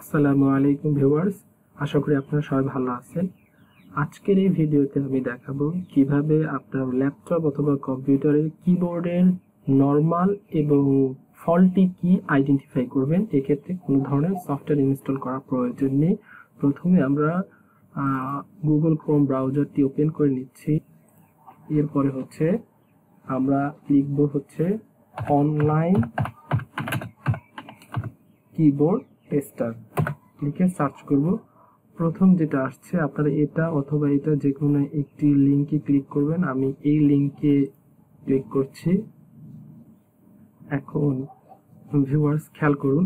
আসসালামু আলাইকুম ভিউয়ার্স, আশা করি আপনারা সবাই ভালো আছেন। আজকের এই ভিডিওতে আমি দেখাবো কিভাবে আপনার ল্যাপটপ অথবা কম্পিউটারের কিবোর্ডের নরমাল এবং ফল্টি কি আইডেন্টিফাই করবেন। এক্ষেত্রে কোনো ধরনের সফটওয়্যার ইনস্টল করার প্রয়োজন নেই। প্রথমে আমরা গুগল ক্রোম ব্রাউজারটি ওপেন করে নিচ্ছি। এরপরে আমরা লিখব অনলাইন কিবোর্ড টেস্টার, লিখে সার্চ করব। প্রথম যেটা আসছে আপনারা এটা অথবা এটা যে কোনো একটি লিঙ্কে ক্লিক করবেন। আমি এই লিঙ্কে ক্লিক করছি। এখন ভিউয়ার্স খেয়াল করুন,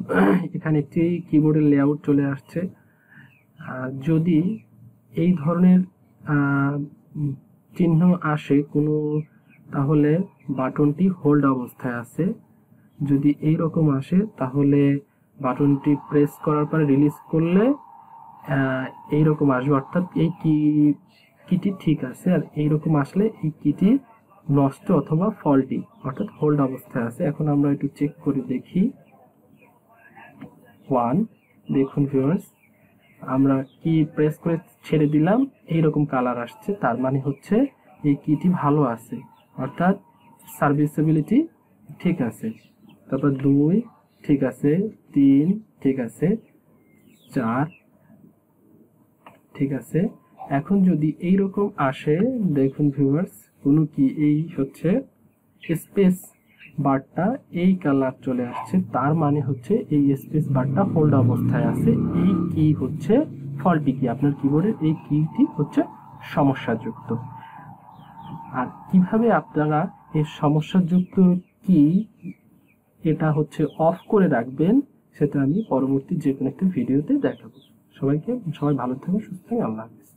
এখানে একটি কিবোর্ডের লেআউট চলে আসছে। যদি এই ধরনের চিহ্ন আসে কোনো, তাহলে বাটনটি হোল্ড অবস্থায় আছে। যদি এই রকম আসে তাহলে বাটনটি প্রেস করার পর রিলিজ করলে এইরকম আসবে, অর্থাৎ এই কিটি ঠিক আছে। আর এইরকম আসলে এই কিটি নষ্ট অথবা ফল্টি, অর্থাৎ হোল্ড অবস্থায় আছে। এখন আমরা একটু চেক করে দেখি। 1 দেখুন ভিউয়ার্স, আমরা কি প্রেস করে ছেড়ে দিলাম, এইরকম কালার আসছে, তার মানে এই কিটি ভালো আছে, অর্থাৎ সার্ভিসেবিলিটি ঠিক আছে। তারপর 2 ঠিক আছে, 3 ঠিক আছে, 4 ঠিক আছে। এখন যদি এই রকম আসে, দেখুন ভিউয়ার্স, কোনো কি এই স্পেস বারটা এই কালার চলে আসছে, তার মানে এই স্পেস বারটা হোল্ড অবস্থায় আছে। এই কি ফল্টি কি, আপনার কিবোর্ডের এই কিটি সমস্যাযুক্ত। আর কিভাবে আপনারা এই সমস্যাযুক্ত কি এটা অফ করে রাখবেন, সেটা আমি পরবর্তী যে কোনো একটা ভিডিওতে দেখাবো। সবাই ভালো থাকুন, সুস্থ থাকুন, আল্লাহ হাফেজ।